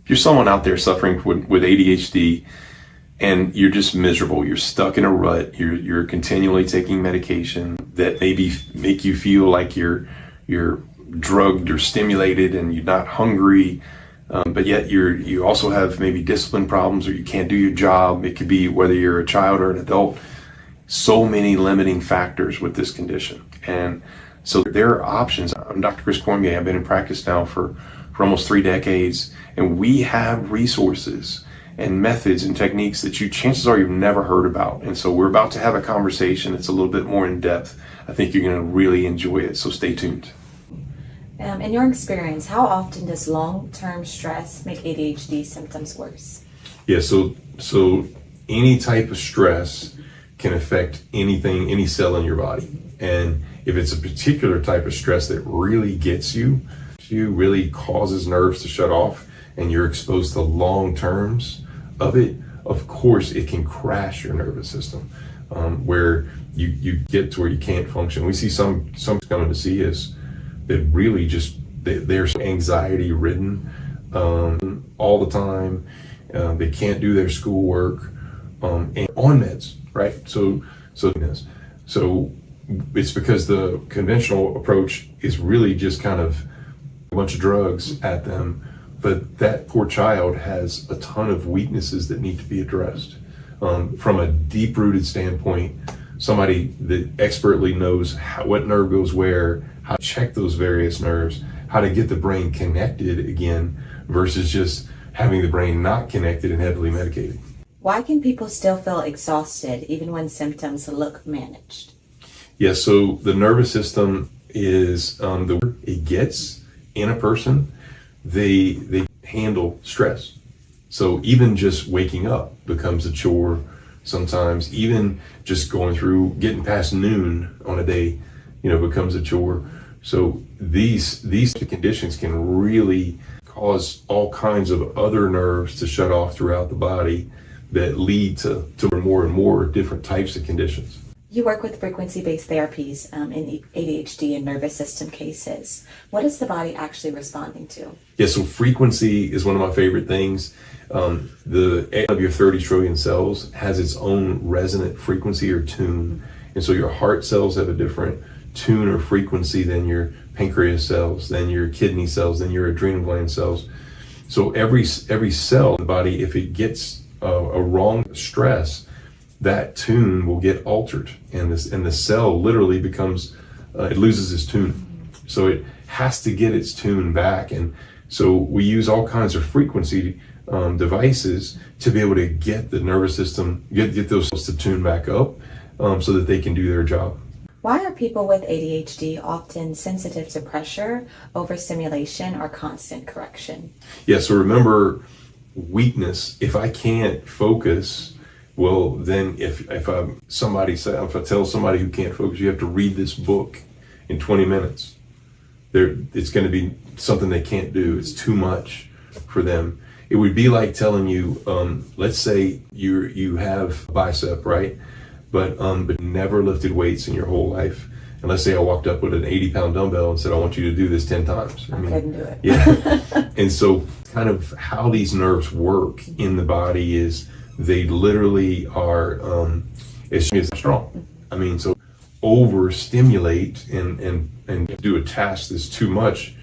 If you're someone out there suffering with ADHD and you're just miserable, you're stuck in a rut, you're continually taking medication that maybe make you feel like you're drugged or stimulated and you're not hungry, but yet you also have maybe discipline problems or you can't do your job. It could be whether you're a child or an adult. So many limiting factors with this condition. And so there are options. I'm Dr. Chris Cormier. I've been in practice now for almost 3 decades, and we have resources and methods and techniques that chances are you've never heard about. And so we're about to have a conversation that's a little bit more in depth. I think you're going to really enjoy it, so stay tuned. In your experience, how often does long-term stress make ADHD symptoms worse? Yeah, so any type of stress can affect anything, any cell in your body. And if it's a particular type of stress that really gets you, really causes nerves to shut off, and you're exposed to long terms of it, of course it can crash your nervous system, where you get to where you can't function. We see some coming to see us that really just they're anxiety ridden all the time. They can't do their schoolwork and on meds, right? So it's because the conventional approach is really just kind of a bunch of drugs at them, but that poor child has a ton of weaknesses that need to be addressed. From a deep-rooted standpoint, somebody that expertly knows what nerve goes where, how to check those various nerves, how to get the brain connected again versus just having the brain not connected and heavily medicated. Why can people still feel exhausted even when symptoms look managed? Yeah, so the nervous system is it gets in a person, they handle stress. So even just waking up becomes a chore sometimes. Even just going through, getting past noon on a day, becomes a chore. So these conditions can really cause all kinds of other nerves to shut off throughout the body that lead to more and more different types of conditions. You work with frequency-based therapies in ADHD and nervous system cases. What is the body actually responding to? Yeah, so frequency is one of my favorite things. The egg of your 30 trillion cells has its own resonant frequency or tune. And so your heart cells have a different tune or frequency than your pancreas cells, than your kidney cells, than your adrenal gland cells. So every cell in the body, if it gets a wrong stress, that tune will get altered, and the cell literally becomes it loses its tune. So it has to get its tune back, and so we use all kinds of frequency devices to be able to get the nervous system, get those cells to tune back up, so that they can do their job. Why are people with ADHD often sensitive to pressure, overstimulation, or constant correction? Yeah, so remember, weakness. If I can't focus, well, then if I tell somebody who can't focus, you have to read this book in 20 minutes, it's going to be something they can't do. It's too much for them. It would be like telling you, let's say you have a bicep, right? But never lifted weights in your whole life. And let's say I walked up with an 80-pound dumbbell and said, I want you to do this 10 times. I couldn't do it. Yeah. And so kind of how these nerves work in the body is they literally are it's strong. I mean, so overstimulate and do a task that's too much.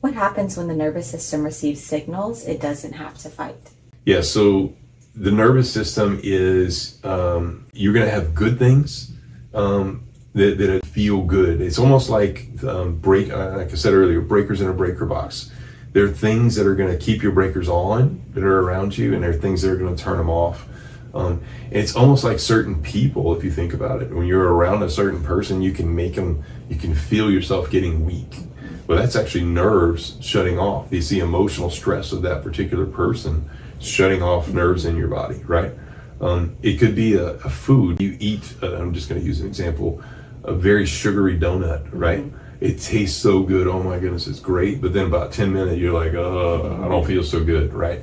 What happens when the nervous system receives signals it doesn't have to fight? Yeah, so the nervous system is you're going to have good things that feel good. It's almost like like I said earlier, breakers in a breaker box. There are things that are going to keep your breakers on that are around you, and there are things that are going to turn them off. It's almost like certain people, if you think about it. When you're around a certain person, you can feel yourself getting weak. Well, that's actually nerves shutting off. You see emotional stress of that particular person shutting off nerves in your body, right? It could be a food you eat. I'm just going to use an example, a very sugary donut, right? Mm-hmm. It tastes so good. Oh my goodness, it's great. But then about 10 minutes, you're like, I don't feel so good, right?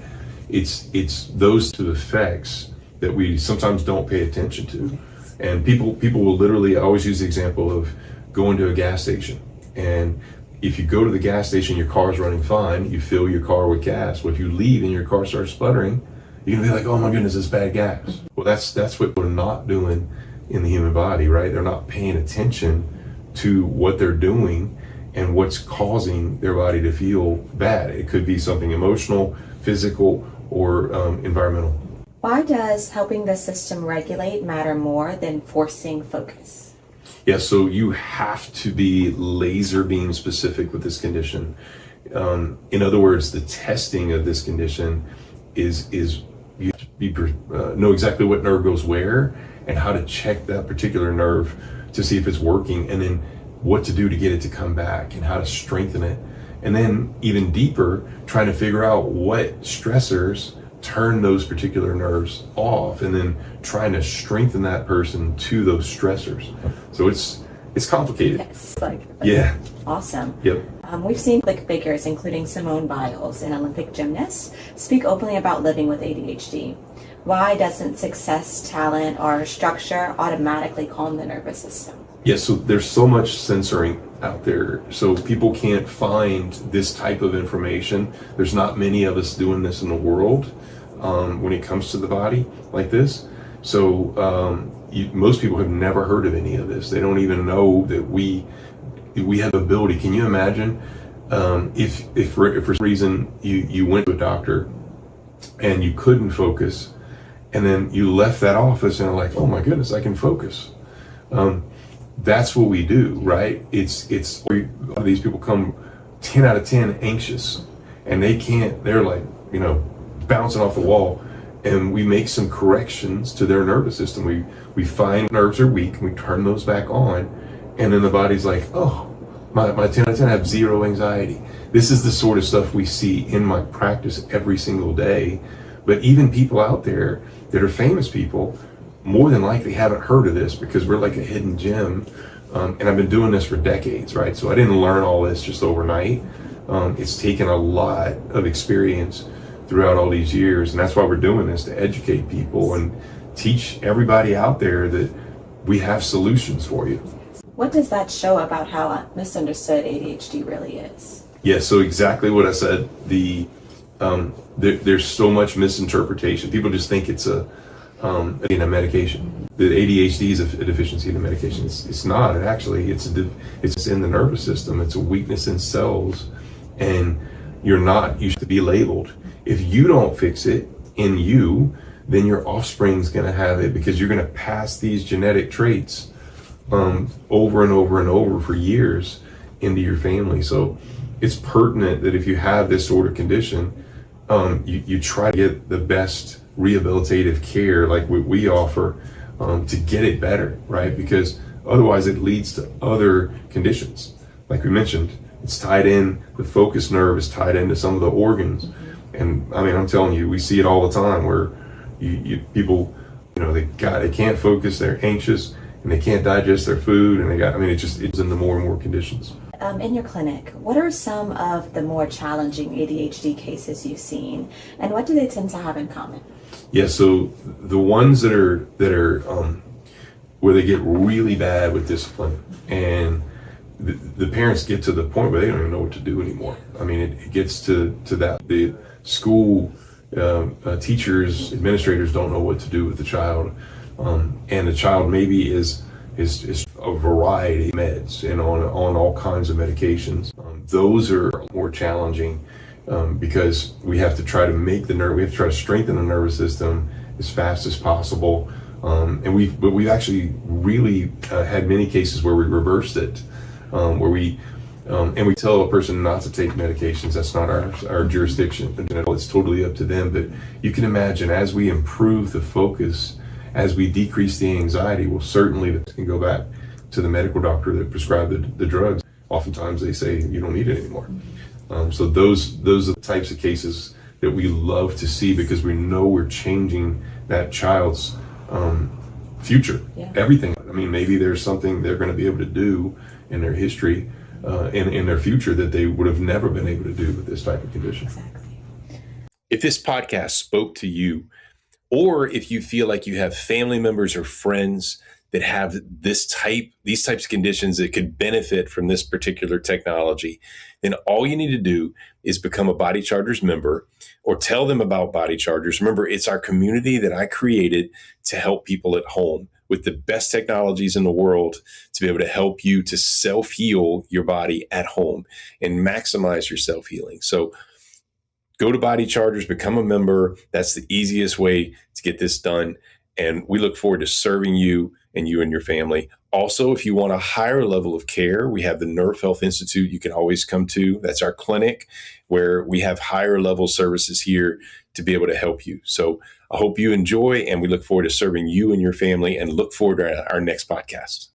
It's those two effects that we sometimes don't pay attention to. And people will literally, I always use the example of going to a gas station, and if you go to the gas station, your car's running fine, you fill your car with gas. Well, if you leave and your car starts sputtering, you're gonna be like, oh my goodness, it's bad gas. Well, that's what we're not doing in the human body, right? They're not paying attention to what they're doing and what's causing their body to feel bad. It could be something emotional, physical, or environmental. Why does helping the system regulate matter more than forcing focus? Yeah, so you have to be laser beam specific with this condition. In other words, the testing of this condition is you have to be, know exactly what nerve goes where and how to check that particular nerve to see if it's working, and then what to do to get it to come back and how to strengthen it. And then even deeper, trying to figure out what stressors turn those particular nerves off, and then trying to strengthen that person to those stressors. So it's complicated. Yes, Yeah. Awesome. Yep. We've seen public figures, including Simone Biles, an Olympic gymnast, speak openly about living with ADHD. Why doesn't success, talent, or structure automatically calm the nervous system? Yeah, so there's so much censoring out there, so people can't find this type of information. There's not many of us doing this in the world when it comes to the body like this. So most people have never heard of any of this. They don't even know that we have ability. Can you imagine if for some reason you went to a doctor and you couldn't focus, and then you left that office and are like, oh my goodness, I can focus. That's what we do, right? A lot of these people come 10 out of 10 anxious, and they're like, bouncing off the wall, and we make some corrections to their nervous system. We find nerves are weak, and we turn those back on, and then the body's like, oh, my 10 out of 10 have zero anxiety. This is the sort of stuff we see in my practice every single day. But even people out there that are famous people, more than likely haven't heard of this, because we're like a hidden gem. And I've been doing this for decades, right? So I didn't learn all this just overnight. It's taken a lot of experience throughout all these years. And that's why we're doing this, to educate people and teach everybody out there that we have solutions for you. What does that show about how misunderstood ADHD really is? Yeah, so exactly what I said. There's so much misinterpretation. People just think it's a medication. The ADHD is a deficiency in the medication. It's not. It's in the nervous system. It's a weakness in cells, and you're not used to be labeled. If you don't fix it in you, then your offspring's going to have it, because you're going to pass these genetic traits over and over and over for years into your family. So it's pertinent that if you have this sort of condition, you try to get the best rehabilitative care like what we offer to get it better, right? Because otherwise it leads to other conditions. Like we mentioned, it's tied in, the focus nerve is tied into some of the organs. And I mean, I'm telling you, we see it all the time where people, they can't focus, they're anxious, and they can't digest their food, and it's into more and more conditions. In your clinic, what are some of the more challenging ADHD cases you've seen, and what do they tend to have in common? Yeah, so the ones that are where they get really bad with discipline, and the parents get to the point where they don't even know what to do anymore. I mean, it gets to that. The school teachers, administrators don't know what to do with the child, and the child maybe is a variety of meds and on all kinds of medications. Those are more challenging because we have to try to we have to try to strengthen the nervous system as fast as possible. And we've actually really had many cases where we reversed it, where we tell a person not to take medications. That's not our jurisdiction. It's totally up to them. But you can imagine, as we improve the focus, as we decrease the anxiety, well, certainly this can go back to the medical doctor that prescribed the drugs. Oftentimes they say you don't need it anymore. So those are the types of cases that we love to see, because we know we're changing that child's future. Yeah. Everything. I mean, maybe there's something they're going to be able to do in their history, in their future, that they would have never been able to do with this type of condition. Exactly. If this podcast spoke to you, or if you feel like you have family members or friends that have these types of conditions that could benefit from this particular technology, then all you need to do is become a Body Chargers member or tell them about Body Chargers. Remember, it's our community that I created to help people at home with the best technologies in the world to be able to help you to self-heal your body at home and maximize your self-healing. So go to Body Chargers, become a member. That's the easiest way to get this done. And we look forward to serving you and your family. Also, if you want a higher level of care, we have the Nerve Health Institute you can always come to. That's our clinic where we have higher level services here to be able to help you. So I hope you enjoy, and we look forward to serving you and your family, and look forward to our next podcast.